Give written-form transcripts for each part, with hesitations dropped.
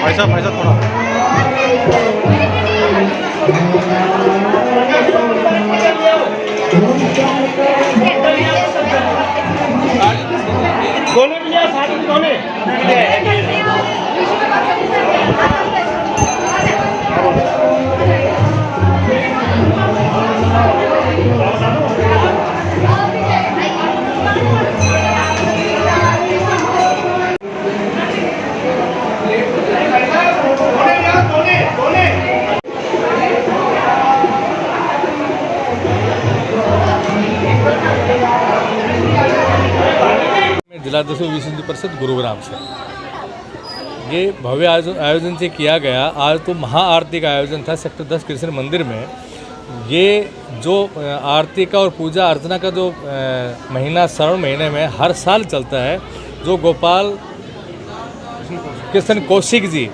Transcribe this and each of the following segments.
भाई साहब थोड़ा दोने भी लिया, साथ में दोने जिला दसवीं विश्व परिषद गुरुग्राम से ये भव्य आयोजन से किया गया। आज तो महाआरती का आयोजन था सेक्टर 10 कृष्ण मंदिर में। ये जो आरती का और पूजा अर्चना का जो महीना श्रावण महीने में हर साल चलता है, जो गोपाल कृष्ण कौशिक जी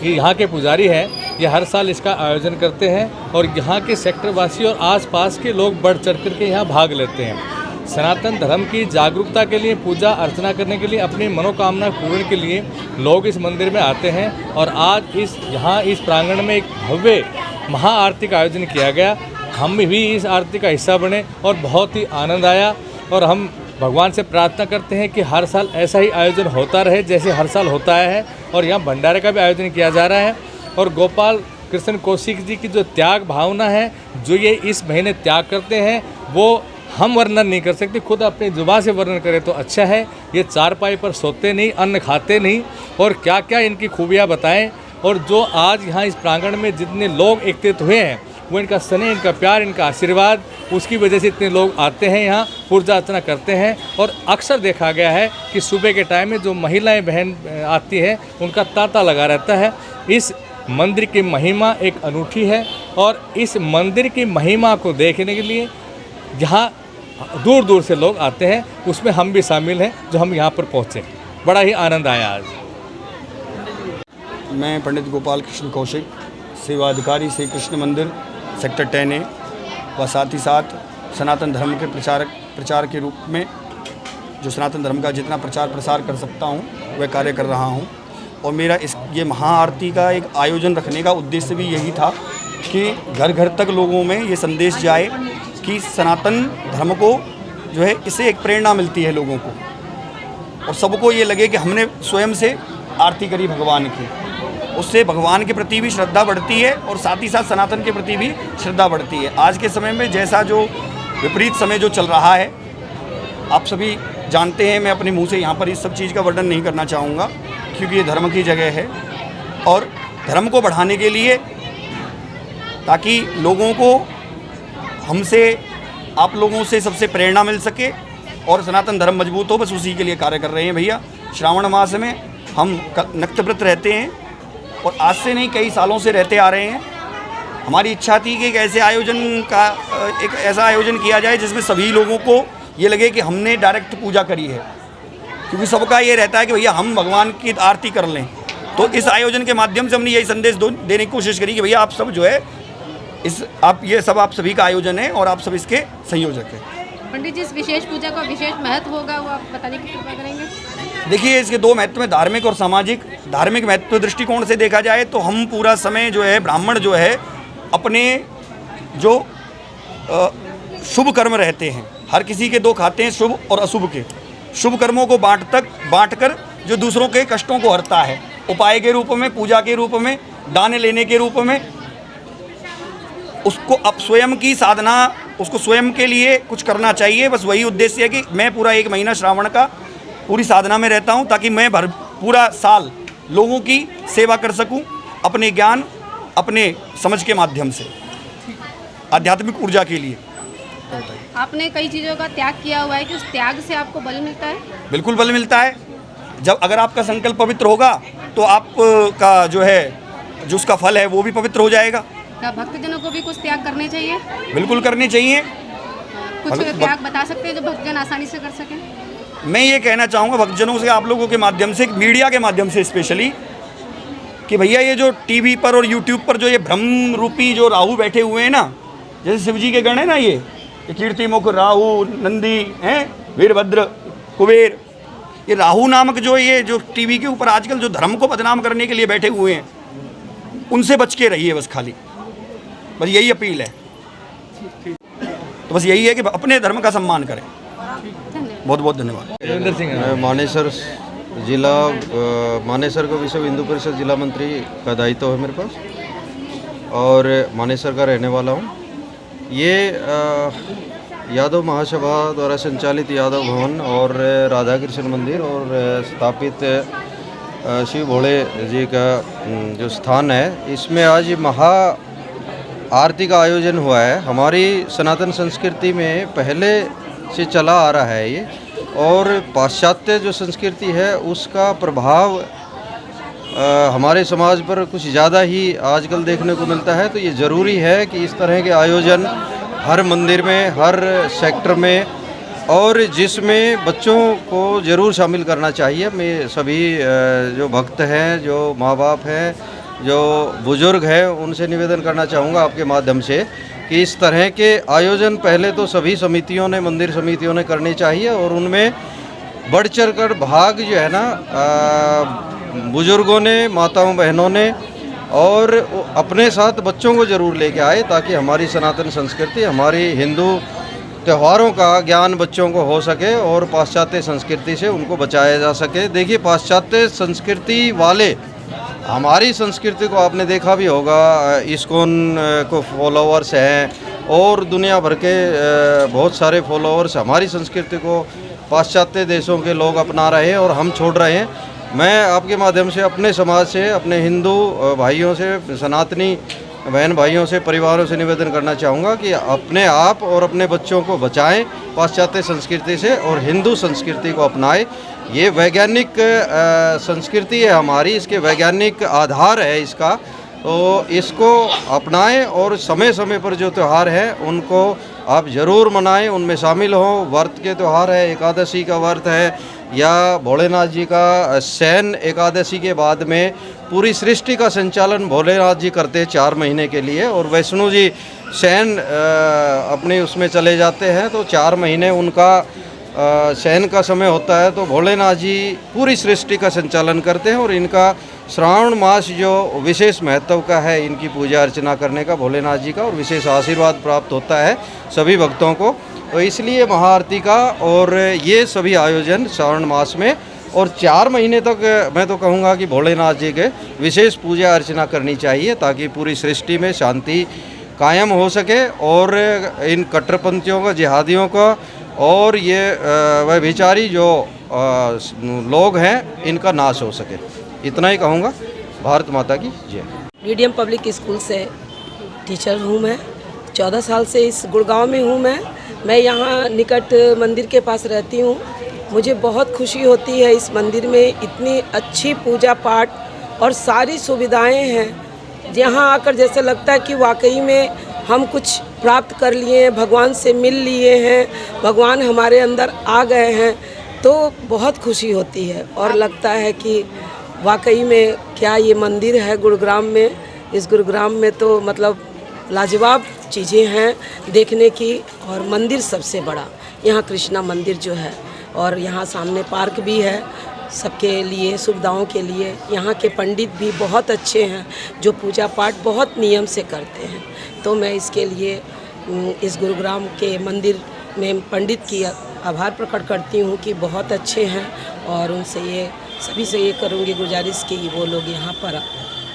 यहाँ के पुजारी हैं, ये हर साल इसका आयोजन करते हैं और यहाँ के सेक्टर वासी और आसपास के लोग बढ़ चढ़ कर के यहाँ भाग लेते हैं। सनातन धर्म की जागरूकता के लिए, पूजा अर्चना करने के लिए, अपनी मनोकामना पूर्ण के लिए लोग इस मंदिर में आते हैं। और आज इस प्रांगण में एक भव्य महाआरती का आयोजन किया गया। हम भी इस आरती का हिस्सा बने और बहुत ही आनंद आया। और हम भगवान से प्रार्थना करते हैं कि हर साल ऐसा ही आयोजन होता रहे जैसे हर साल होता है। और यहाँ भंडारे का भी आयोजन किया जा रहा है। और गोपाल कृष्ण कौशिक जी की जो त्याग भावना है, जो ये इस महीने त्याग करते हैं, वो हम वर्णन नहीं कर सकते। खुद अपनी जुबान से वर्णन करें तो अच्छा है। ये चारपाई पर सोते नहीं, अन्न खाते नहीं, और क्या क्या इनकी खूबियाँ बताएं। और जो आज यहाँ इस प्रांगण में जितने लोग एकत्रित हुए हैं, वो इनका स्नेह, इनका प्यार, इनका आशीर्वाद, उसकी वजह से इतने लोग आते हैं यहाँ, पूजा अर्चना करते हैं। और अक्सर देखा गया है कि सुबह के टाइम में जो महिलाएं बहन आती है, उनका तांता लगा रहता है। इस मंदिर की महिमा एक अनूठी है और इस मंदिर की महिमा को देखने के लिए यहाँ दूर दूर से लोग आते हैं। उसमें हम भी शामिल हैं, जो हम यहाँ पर पहुँचे। बड़ा ही आनंद आया आज। मैं पंडित गोपाल कृष्ण कौशिक, सेवा अधिकारी श्री कृष्ण मंदिर सेक्टर 10A व साथ ही साथ सनातन धर्म के प्रचार के रूप में जो सनातन धर्म का जितना प्रचार प्रसार कर सकता हूँ वह कार्य कर रहा हूँ। और मेरा ये महाआरती का एक आयोजन रखने का उद्देश्य भी यही था कि घर घर तक लोगों में ये संदेश जाए कि सनातन धर्म को जो है, इससे एक प्रेरणा मिलती है लोगों को, और सबको ये लगे कि हमने स्वयं से आरती करी भगवान की। उससे भगवान के प्रति भी श्रद्धा बढ़ती है और साथ ही साथ सनातन के प्रति भी श्रद्धा बढ़ती है। आज के समय में जैसा जो विपरीत समय जो चल रहा है, आप सभी जानते हैं। मैं अपने मुंह से यहाँ पर इस सब चीज़ का वर्णन नहीं करना चाहूँगा, क्योंकि ये धर्म की जगह है। और धर्म को बढ़ाने के लिए, ताकि लोगों को हमसे, आप लोगों से सबसे प्रेरणा मिल सके और सनातन धर्म मजबूत हो, बस उसी के लिए कार्य कर रहे हैं भैया। श्रावण मास में हम नक्तव्रत रहते हैं और आज से नहीं, कई सालों से रहते आ रहे हैं। हमारी इच्छा थी कि एक ऐसा आयोजन किया जाए जिसमें सभी लोगों को ये लगे कि हमने डायरेक्ट पूजा करी है, क्योंकि सबका ये रहता है कि भैया हम भगवान की आरती कर लें। तो इस आयोजन के माध्यम से हमने यही संदेश देने की कोशिश करी कि भैया आप सब जो है, ये सब आप सभी का आयोजन है और आप सब इसके संयोजक हैं। पंडित जी, इस विशेष पूजा का विशेष महत्व होगा, वो आप बताने की कृपा करेंगे? देखिए, इसके दो महत्व में, धार्मिक और सामाजिक। धार्मिक महत्व दृष्टिकोण से देखा जाए तो हम पूरा समय जो है, ब्राह्मण जो है, अपने जो शुभ कर्म रहते हैं, हर किसी के दो खाते हैं, शुभ और अशुभ के। शुभ कर्मों को बांट कर जो दूसरों के कष्टों को हरता है, उपाय के रूप में, पूजा के रूप में, दान लेने के रूप में, उसको अब स्वयं की साधना, उसको स्वयं के लिए कुछ करना चाहिए। बस वही उद्देश्य है कि मैं पूरा एक महीना श्रावण का पूरी साधना में रहता हूं, ताकि मैं पूरा साल लोगों की सेवा कर सकूं, अपने ज्ञान, अपने समझ के माध्यम से, आध्यात्मिक ऊर्जा के लिए। आपने कई चीज़ों का त्याग किया हुआ है कि उस त्याग से आपको बल मिलता है? बिल्कुल बल मिलता है। जब अगर आपका संकल्प पवित्र होगा तो आपका जो है, जो उसका फल है वो भी पवित्र हो जाएगा। क्या भक्तजनों को भी कुछ त्याग करने चाहिए? बिल्कुल करने चाहिए। कुछ त्याग बता सकते हैं जो भक्तजन आसानी से कर सकें? मैं ये कहना चाहूँगा भक्तजनों से, आप लोगों के माध्यम से, मीडिया के माध्यम से स्पेशली, कि भैया ये जो टीवी पर और यूट्यूब पर जो ये भ्रम रूपी जो राहु बैठे हुए हैं ना, जैसे शिव जी के गण है ना, ये कीर्तिमुख, राहु, नंदी हैं, वीरभद्र, कुबेर, ये राहु नामक जो टीवी के ऊपर आजकल जो धर्म को बदनाम करने के लिए बैठे हुए हैं, उनसे बच के रहिए बस। खाली बस यही अपील है। तो बस यही है कि अपने धर्म का सम्मान करें। बहुत बहुत धन्यवाद। रविंदर सिंह मैं मानेसर जिला मानेसर का विश्व हिंदू परिषद जिला मंत्री का दायित्व है मेरे पास और मानेसर का रहने वाला हूँ। ये यादव महासभा द्वारा संचालित यादव भवन और राधा कृष्ण मंदिर और स्थापित शिव भोले जी का जो स्थान है, इसमें आज महा आरती का आयोजन हुआ है। हमारी सनातन संस्कृति में पहले से चला आ रहा है ये, और पाश्चात्य जो संस्कृति है उसका प्रभाव हमारे समाज पर कुछ ज़्यादा ही आजकल देखने को मिलता है। तो ये ज़रूरी है कि इस तरह के आयोजन हर मंदिर में, हर सेक्टर में, और जिसमें बच्चों को ज़रूर शामिल करना चाहिए। मैं सभी जो भक्त हैं, जो माँ बाप हैं, जो बुज़ुर्ग हैं, उनसे निवेदन करना चाहूँगा आपके माध्यम से कि इस तरह के आयोजन पहले तो सभी समितियों ने, मंदिर समितियों ने करने चाहिए, और उनमें बढ़ चढ़ कर भाग जो है ना बुज़ुर्गों ने, माताओं बहनों ने, और अपने साथ बच्चों को ज़रूर लेके आए, ताकि हमारी सनातन संस्कृति, हमारी हिंदू त्योहारों का ज्ञान बच्चों को हो सके और पाश्चात्य संस्कृति से उनको बचाया जा सके। देखिए, पाश्चात्य संस्कृति वाले हमारी संस्कृति को आपने देखा भी होगा, इस्कॉन को फॉलोअर्स हैं और दुनिया भर के बहुत सारे फॉलोअर्स हमारी संस्कृति को पाश्चात्य देशों के लोग अपना रहे हैं और हम छोड़ रहे हैं। मैं आपके माध्यम से अपने समाज से, अपने हिंदू भाइयों से, सनातनी बहन भाइयों से, परिवारों से निवेदन करना चाहूँगा कि अपने आप और अपने बच्चों को बचाएं पाश्चात्य संस्कृति से और हिंदू संस्कृति को अपनाएं। ये वैज्ञानिक संस्कृति है हमारी, इसके वैज्ञानिक आधार है इसका, तो इसको अपनाएं और समय समय पर जो त्यौहार हैं उनको आप ज़रूर मनाएं, उनमें शामिल हों। व्रत के त्यौहार है, एकादशी का व्रत है, या भोलेनाथ जी का शयन एकादशी के बाद में पूरी सृष्टि का संचालन भोलेनाथ जी करते हैं 4 महीने के लिए, और वैष्णो जी शयन अपने उसमें चले जाते हैं, तो 4 महीने उनका शयन का समय होता है। तो भोलेनाथ जी पूरी सृष्टि का संचालन करते हैं, और इनका श्रावण मास जो विशेष महत्व का है, इनकी पूजा अर्चना करने का भोलेनाथ जी का, और विशेष आशीर्वाद प्राप्त होता है सभी भक्तों को। तो इसलिए महाआरती का और ये सभी आयोजन श्रावण मास में और 4 महीने तक मैं तो कहूँगा कि भोलेनाथ जी के विशेष पूजा अर्चना करनी चाहिए, ताकि पूरी सृष्टि में शांति कायम हो सके और इन कट्टरपंथियों का, जिहादियों का और ये व्यभिचारी जो लोग हैं, इनका नाश हो सके। इतना ही कहूँगा। भारत माता की जय। मीडियम पब्लिक स्कूल से टीचर हूँ मैं, 14 साल से इस गुड़गांव में हूँ। मैं यहाँ निकट मंदिर के पास रहती हूँ। मुझे बहुत खुशी होती है, इस मंदिर में इतनी अच्छी पूजा पाठ और सारी सुविधाएं हैं। यहाँ आकर जैसे लगता है कि वाकई में हम कुछ प्राप्त कर लिए हैं, भगवान से मिल लिए हैं, भगवान हमारे अंदर आ गए हैं, तो बहुत खुशी होती है। और लगता है कि वाकई में क्या ये मंदिर है गुरुग्राम में। इस गुरुग्राम में तो मतलब लाजवाब चीज़ें हैं देखने की, और मंदिर सबसे बड़ा यहाँ कृष्णा मंदिर जो है, और यहाँ सामने पार्क भी है सबके लिए, सुविधाओं के लिए। यहाँ के पंडित भी बहुत अच्छे हैं, जो पूजा पाठ बहुत नियम से करते हैं। तो मैं इसके लिए इस गुरुग्राम के मंदिर में पंडित की आभार प्रकट करती हूँ कि बहुत अच्छे हैं, और उनसे ये सभी से ये करूँगी गुजारिश कि वो लोग यहाँ पर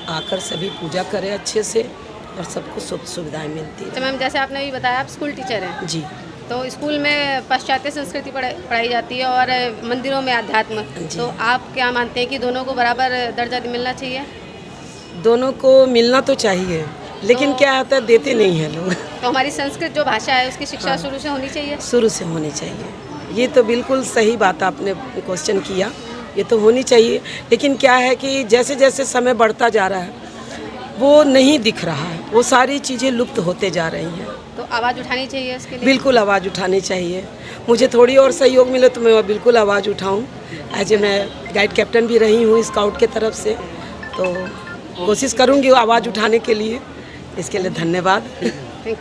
आकर सभी पूजा करें अच्छे से, और सबको सुख सुविधाएं मिलती है। तो मैम, जैसे आपने भी बताया आप स्कूल टीचर हैं जी, तो स्कूल में पाश्चात्य संस्कृति पढ़ाई जाती है और मंदिरों में अध्यात्म, तो आप क्या मानते हैं कि दोनों को बराबर दर्जा मिलना चाहिए? दोनों को मिलना तो चाहिए, लेकिन क्या होता है, देते नहीं हैं लोग। तो हमारी संस्कृत जो भाषा है उसकी शिक्षा शुरू से होनी चाहिए? शुरू से होनी चाहिए। ये तो बिल्कुल सही बात आपने क्वेश्चन किया, ये तो होनी चाहिए। लेकिन क्या है कि जैसे जैसे समय बढ़ता जा रहा है वो नहीं दिख रहा है, वो सारी चीज़ें लुप्त होते जा रही हैं। तो आवाज़ उठानी चाहिए इसके लिए? बिल्कुल बिल्कुल आवाज़ उठानी चाहिए। मुझे थोड़ी और सहयोग मिले तो मैं बिल्कुल आवाज़ उठाऊं। एज ए मैं गाइड कैप्टन भी रही हूँ स्काउट के तरफ से, तो कोशिश करूँगी आवाज़ उठाने के लिए। इसके लिए धन्यवाद। Thank you.